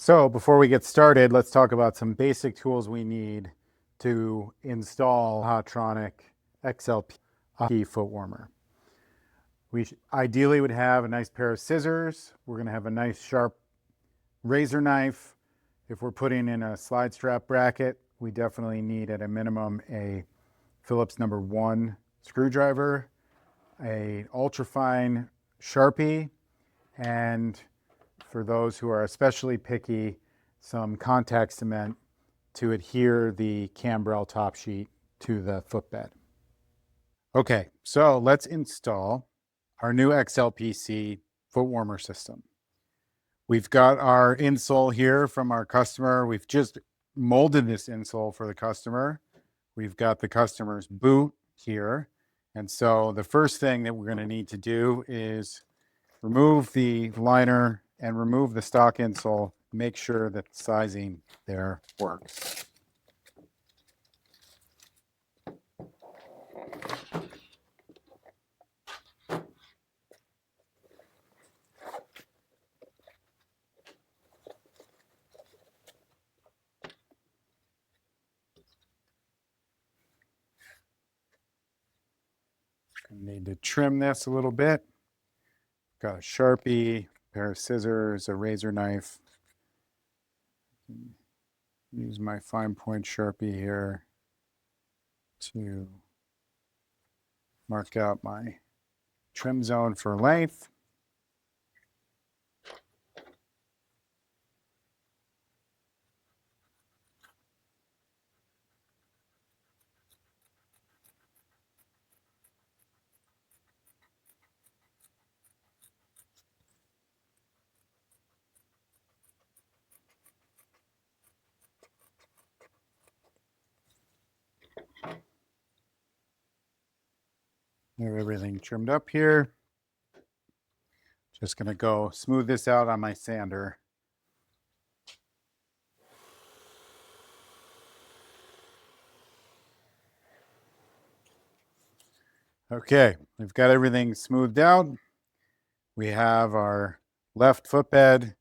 So before we get started, let's talk about some basic tools we need to install Hotronic XLP C Footwarmer. We ideally would have a nice pair of scissors. We're going to have a nice sharp razor knife. If we're putting in a slide strap bracket, we definitely need at a minimum a Phillips number 1 screwdriver, a ultrafine Sharpie, and for those who are especially picky, some contact cement to adhere the cambrel top sheet to the footbed. Okay, so let's install our new XLP C Footwarmer system. We've got our insole here from our customer. We've just molded this insole for the customer. We've got the customer's boot here. And so the first thing that we're going to need to do is remove the liner and remove the stock insole. Make sure that the sizing there works. I need to trim this a little bit. Got a Sharpie, pair of scissors, a razor knife. Use my fine point Sharpie here to mark out my trim zone for length. Have everything trimmed up here. Just going to go smooth this out on my sander. Okay, we've got everything smoothed out. We have our left footbed.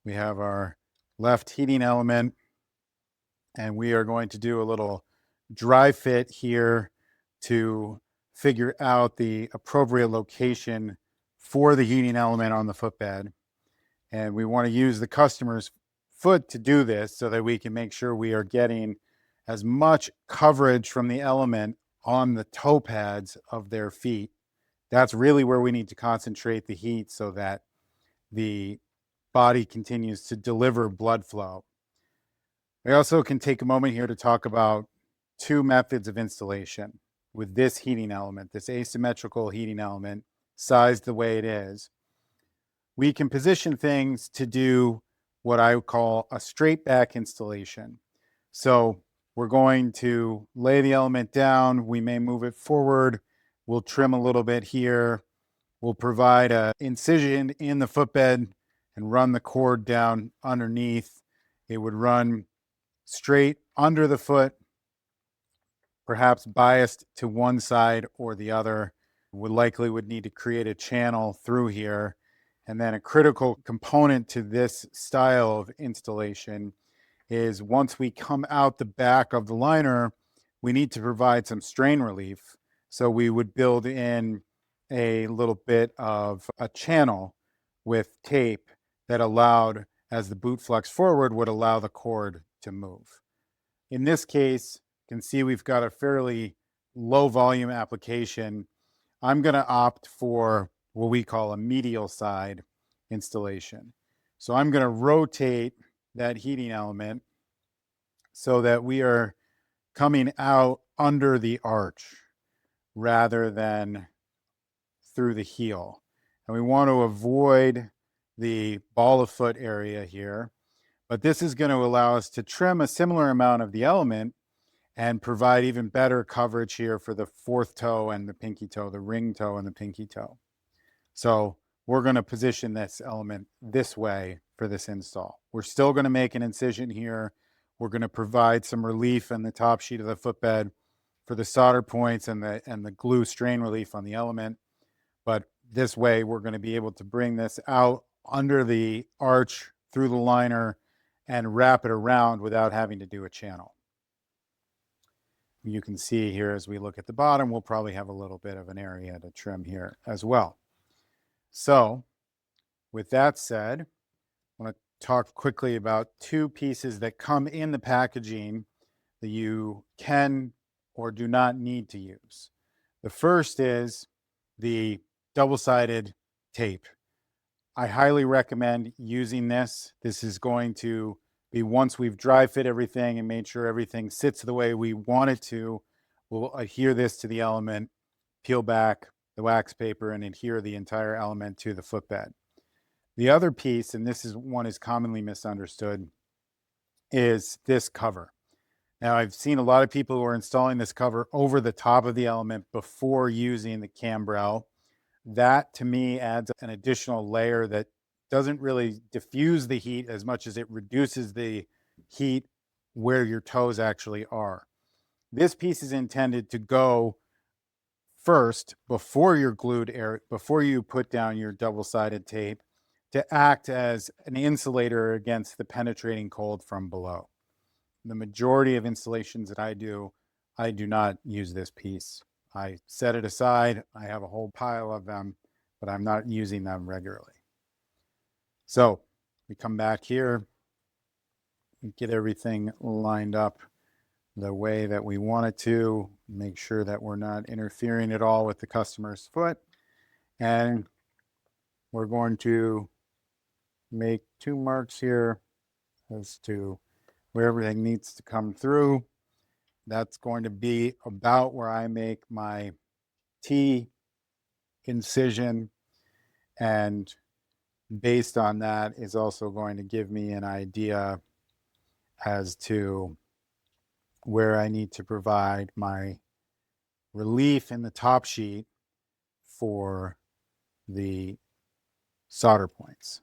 We have our left heating element. And we are going to do a little dry fit here to figure out the appropriate location for the heating element on the footbed. And we want to use the customer's foot to do this so that we can make sure we are getting as much coverage from the element on the toe pads of their feet. That's really where we need to concentrate the heat so that the body continues to deliver blood flow. I also can take a moment here to talk about two methods of installation with this heating element, this asymmetrical heating element, sized the way it is. We can position things to do what I would call a straight back installation. So we're going to lay the element down. We may move it forward. We'll trim a little bit here. We'll provide an incision in the footbed and run the cord down underneath. It would run straight under the foot, perhaps biased to one side or the other. Would need to create a channel through here. And then a critical component to this style of installation is once we come out the back of the liner, we need to provide some strain relief. So we would build in a little bit of a channel with tape that allowed, as the boot flexed forward, would allow the cord to move. In this case, you can see we've got a fairly low volume application. I'm going to opt for what we call a medial side installation. So I'm going to rotate that heating element so that we are coming out under the arch rather than through the heel. And we want to avoid the ball of foot area here, but this is going to allow us to trim a similar amount of the element and provide even better coverage here for the fourth toe and the pinky toe, the ring toe and the pinky toe. So we're going to position this element this way for this install. We're still going to make an incision here. We're going to provide some relief in the top sheet of the footbed for the solder points and the glue strain relief on the element. But this way, we're going to be able to bring this out under the arch through the liner and wrap it around without having to do a channel. You can see here as we look at the bottom, we'll probably have a little bit of an area to trim here as well. So with that said, I want to talk quickly about two pieces that come in the packaging that you can or do not need to use. The first is the double-sided tape. I highly recommend using this. This is going to be, once we've dry fit everything and made sure everything sits the way we want it to, we'll adhere this to the element, peel back the wax paper, and adhere the entire element to the footbed. The other piece, and this is one is commonly misunderstood, is this cover. Now, I've seen a lot of people who are installing this cover over the top of the element before using the cambrel. That, to me, adds an additional layer that doesn't really diffuse the heat as much as it reduces the heat where your toes actually are. This piece is intended to go first before your glued air, before you put down your double-sided tape, to act as an insulator against the penetrating cold from below. The majority of installations that I do not use this piece. I set it aside. I have a whole pile of them, but I'm not using them regularly. So we come back here and get everything lined up the way that we want it to, make sure that we're not interfering at all with the customer's foot. And we're going to make 2 marks here as to where everything needs to come through. That's going to be about where I make my T incision, and based on that is also going to give me an idea as to where I need to provide my relief in the top sheet for the solder points.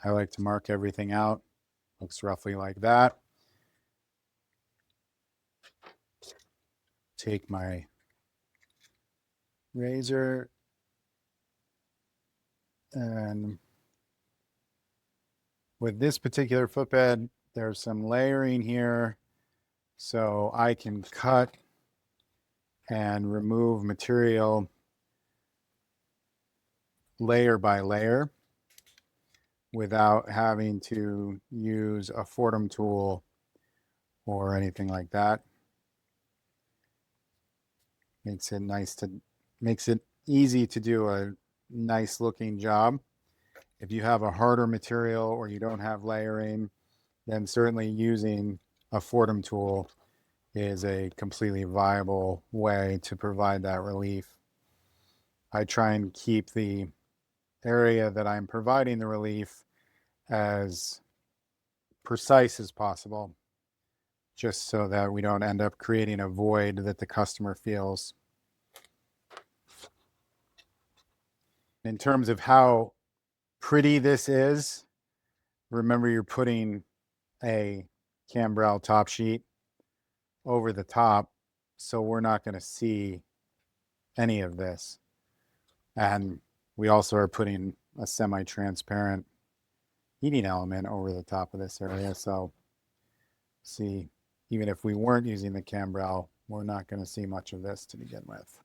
I like to mark everything out. Looks roughly like that. Take my razor and with this particular footbed, there's some layering here, so I can cut and remove material layer by layer without having to use a Footwarmer tool or anything like that. Makes it easy to do a nice looking job. If you have a harder material or you don't have layering, then certainly using a Footwarmer tool is a completely viable way to provide that relief. I try and keep the area that I'm providing the relief as precise as possible, just so that we don't end up creating a void that the customer feels. In terms of how pretty this is, remember you're putting a cambrel top sheet over the top, so we're not going to see any of this. And we also are putting a semi-transparent heating element over the top of this area, so see, even if we weren't using the cambrel, we're not going to see much of this to begin with.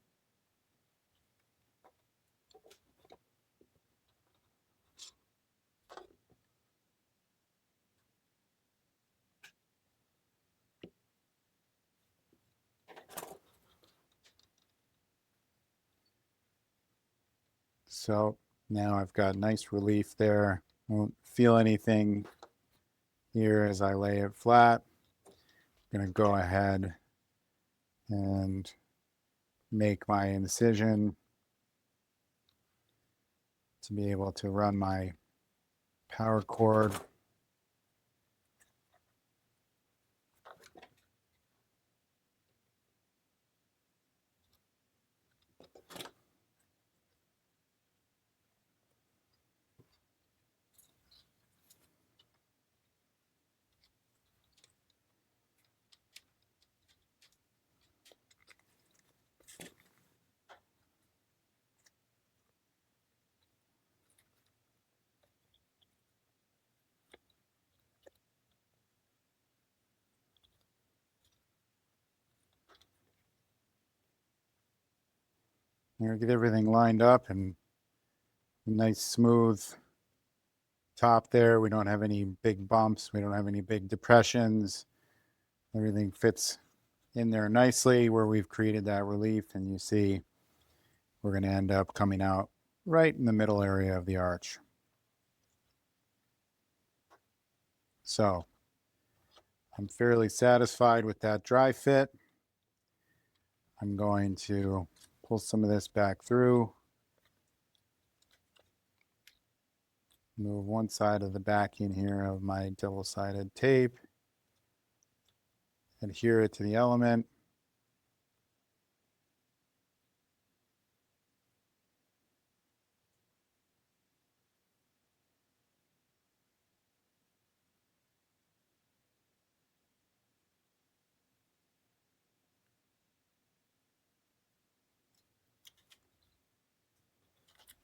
So now I've got nice relief there. Won't feel anything here as I lay it flat. I'm going to go ahead and make my incision to be able to run my power cord. Get everything lined up and a nice smooth top there. We don't have any big bumps. We don't have any big depressions. Everything fits in there nicely where we've created that relief, and you see we're going to end up coming out right in the middle area of the arch. So I'm fairly satisfied with that dry fit. I'm going to pull some of this back through, move one side of the backing here of my double-sided tape, adhere it to the element.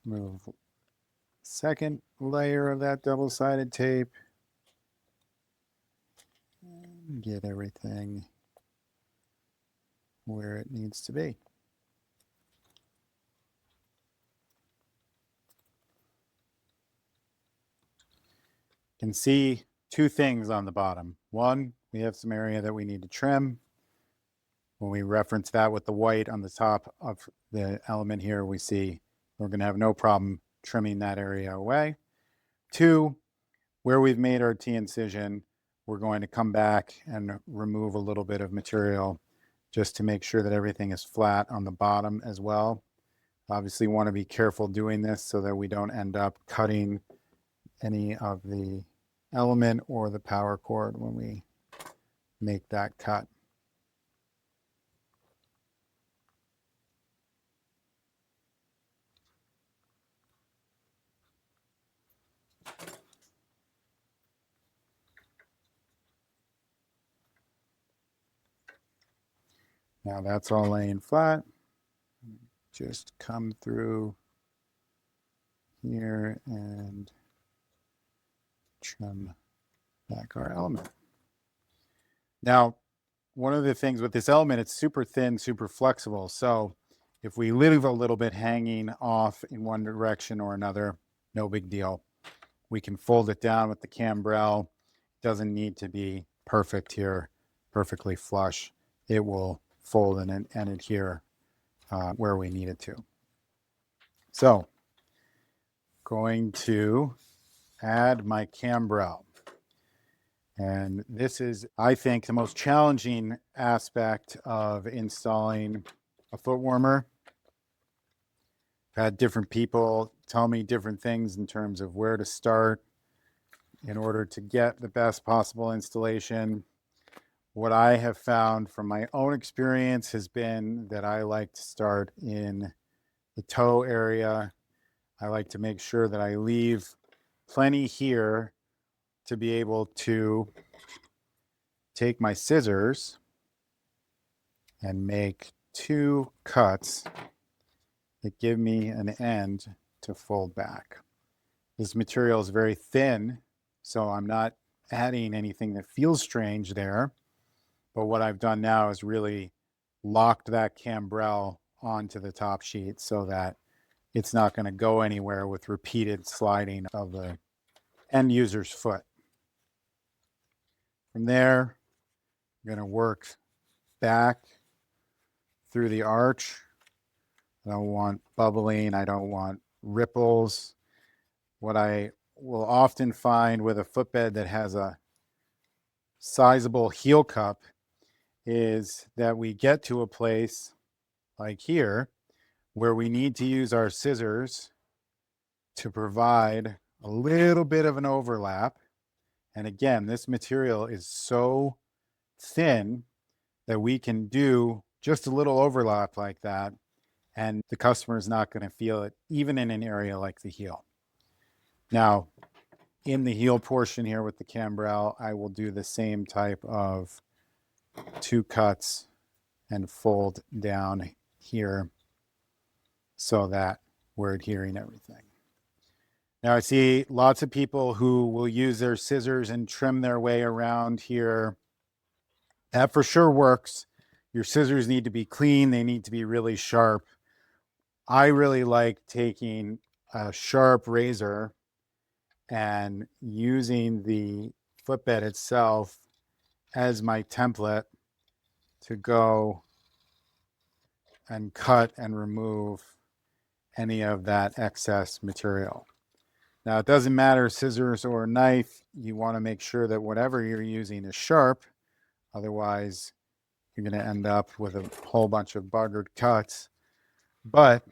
Move second layer of that double-sided tape. Get everything where it needs to be. You can see two things on the bottom. One, we have some area that we need to trim. When we reference that with the white on the top of the element here, we see we're going to have no problem trimming that area away. Two, where we've made our T-incision, we're going to come back and remove a little bit of material just to make sure that everything is flat on the bottom as well. Obviously, want to be careful doing this so that we don't end up cutting any of the element or the power cord when we make that cut. Now that's all laying flat. Just come through here and trim back our element. Now, one of the things with this element, it's super thin, super flexible. So if we leave a little bit hanging off in one direction or another, no big deal. We can fold it down with the cambrel. It doesn't need to be perfect here, perfectly flush. It will fold and adhere where we need it to. So, going to add my cambrel. And this is, I think, the most challenging aspect of installing a foot warmer. I've had different people tell me different things in terms of where to start in order to get the best possible installation. What I have found from my own experience has been that I like to start in the toe area. I like to make sure that I leave plenty here to be able to take my scissors and make two cuts that give me an end to fold back. This material is very thin, so I'm not adding anything that feels strange there. But what I've done now is really locked that cambrel onto the top sheet so that it's not going to go anywhere with repeated sliding of the end user's foot. From there, I'm going to work back through the arch. I don't want bubbling. I don't want ripples. What I will often find with a footbed that has a sizable heel cup is that we get to a place like here where we need to use our scissors to provide a little bit of an overlap. And again, this material is so thin that we can do just a little overlap like that, and the customer is not going to feel it, even in an area like the heel. Now, in the heel portion here with the cambrel, I will do the same type of two cuts and fold down here so that we're adhering everything. Now I see lots of people who will use their scissors and trim their way around here. That for sure works. Your scissors need to be clean. They need to be really sharp. I really like taking a sharp razor and using the footbed itself as my template to go and cut and remove any of that excess material. Now, it doesn't matter scissors or knife. You want to make sure that whatever you're using is sharp. Otherwise, you're going to end up with a whole bunch of buggered cuts. But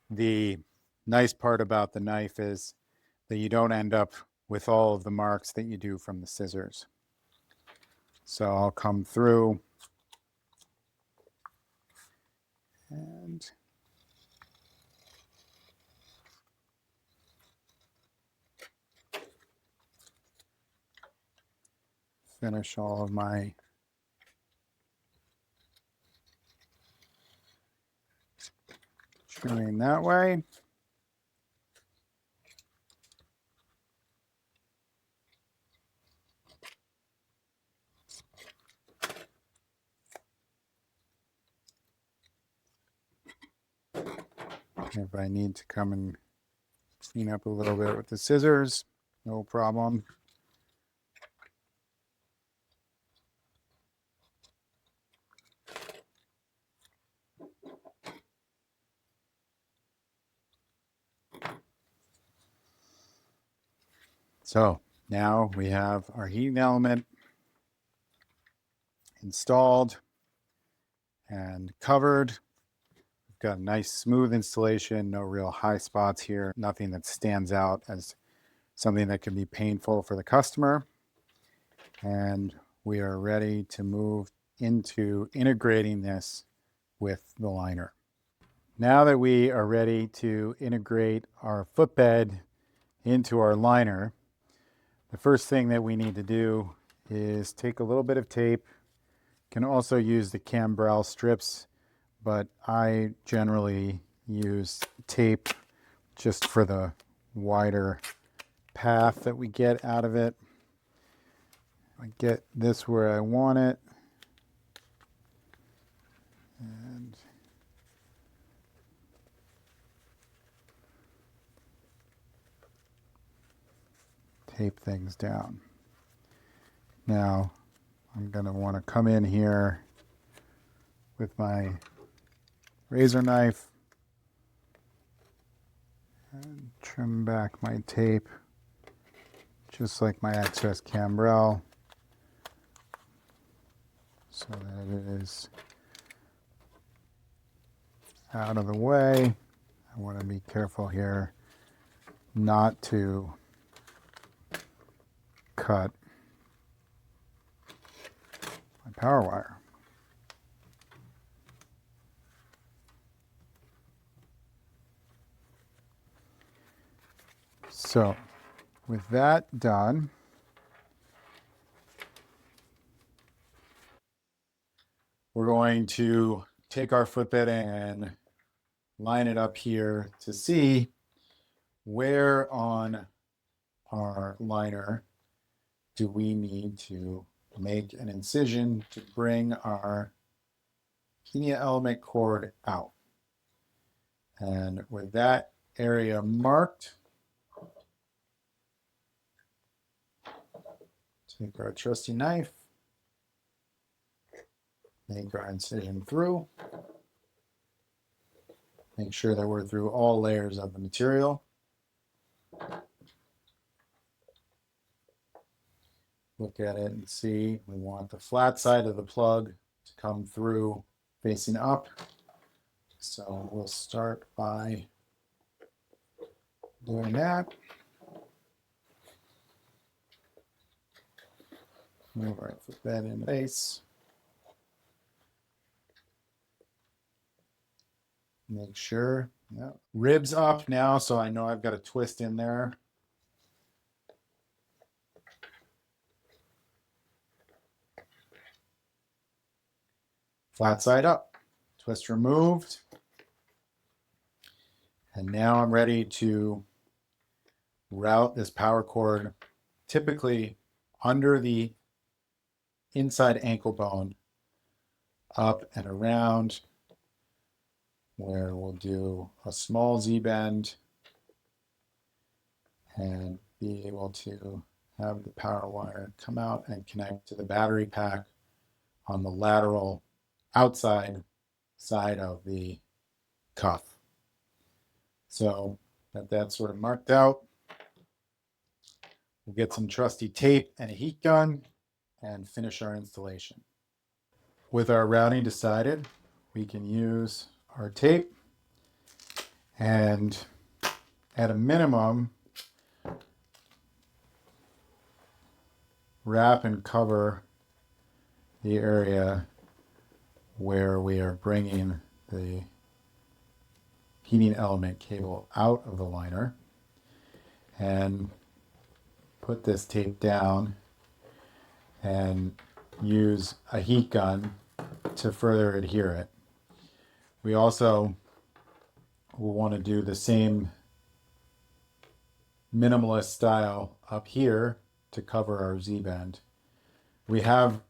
the nice part about the knife is that you don't end up with all of the marks that you do from the scissors. So I'll come through and finish all of my trimming that way. If I need to come and clean up a little bit with the scissors, no problem. So now we have our heating element installed and covered. We've got a nice smooth installation, no real high spots here, nothing that stands out as something that can be painful for the customer. And we are ready to move into integrating this with the liner. Now that we are ready to integrate our footbed into our liner, the first thing that we need to do is take a little bit of tape. You can also use the cambrel strips, but I generally use tape just for the wider path that we get out of it. I get this where I want it, and tape things down. Now I'm going to want to come in here with my razor knife and trim back my tape just like my excess cambrel so that it is out of the way. I want to be careful here not to cut my power wire. So with that done, we're going to take our footbed and line it up here to see where on our liner do we need to make an incision to bring our heating element cord out. And with that area marked, take our trusty knife, make our incision through. Make sure that we're through all layers of the material. Look at it and see, we want the flat side of the plug to come through facing up. So we'll start by doing that. Move our footbed in the base. Make sure, yeah, ribs up now, so I know I've got a twist in there. Flat side up, twist removed. And now I'm ready to route this power cord typically under the inside ankle bone, up and around where we'll do a small Z-bend and be able to have the power wire come out and connect to the battery pack on the lateral outside side of the cuff. So that's sort of marked out. We'll get some trusty tape and a heat gun and finish our installation. With our routing decided, we can use our tape and at a minimum wrap and cover the area where we are bringing the heating element cable out of the liner, and put this tape down and use a heat gun to further adhere it. We also will want to do the same minimalist style up here to cover our Z-bend. We have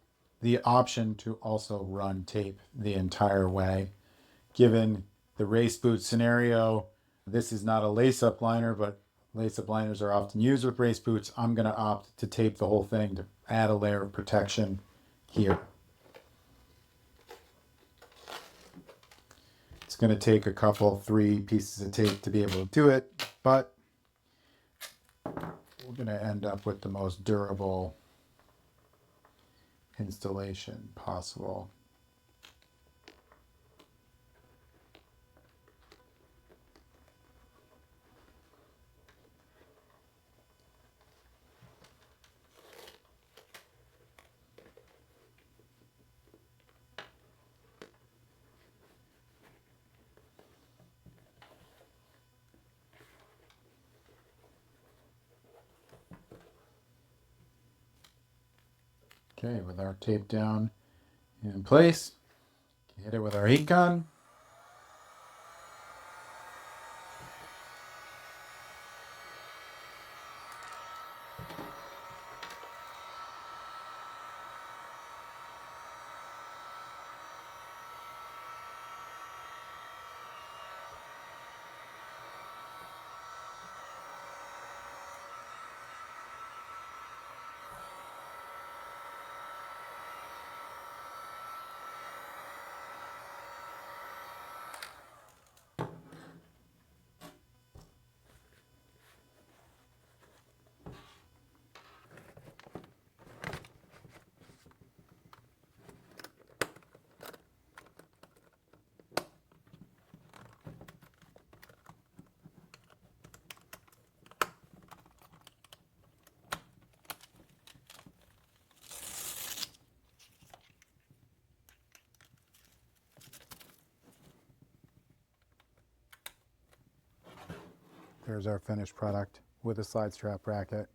the option to also run tape the entire way. Given the race boot scenario, this is not a lace-up liner, but lace-up liners are often used with race boots. I'm going to opt to tape the whole thing to add a layer of protection here. It's going to take a couple, 3 pieces of tape to be able to do it, but we're going to end up with the most durable installation possible. Okay, with our tape down in place, hit it with our heat gun. There's our finished product with a slide strap bracket.